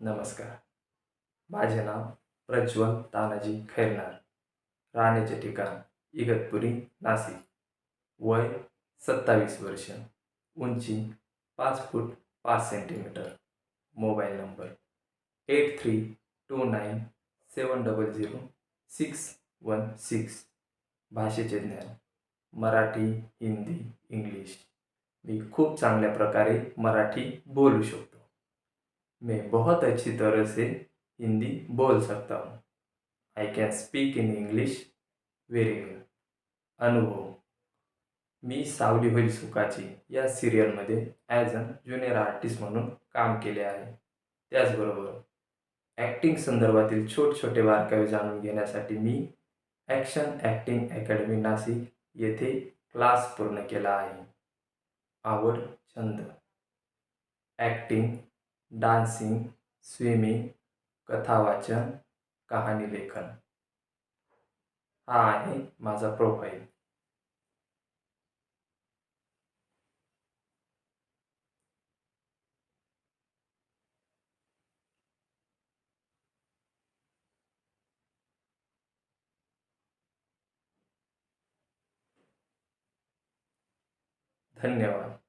नमस्कार. माझे नाव प्रज्वल तानाजी खैरनार. राहण्याचे ठिकाण इगतपुरी, नाशिक. वय 27 वर्ष. उंची 5 फूट 5 सेंटीमीटर. Mobile number 8329700616. भाषेचे ज्ञान मराठी, हिंदी, इंग्लिश. मी खूप चांगल्या प्रकारे मराठी बोलू शकतो. मैं बहुत अच्छी तरह से हिंदी बोल सकता हूँ. I can speak in English very well. अनुभव: मी सावली होईल सुखाची या सिरियलमध्ये ॲज अ ज्युनियर आर्टिस्ट म्हणून काम केले आहे. त्याचबरोबर ॲक्टिंग संदर्भातील छोटे बारकावे जाणून घेण्यासाठी मी ॲक्शन ॲक्टिंग अकॅडमी नाशिक येथे क्लास पूर्ण केला आहे. आवड, छंद: ॲक्टिंग, डान्सिंग, स्विमिंग, कथावाचन, कहाणी लेखन. हा आहे माझा प्रोफाईल. धन्यवाद.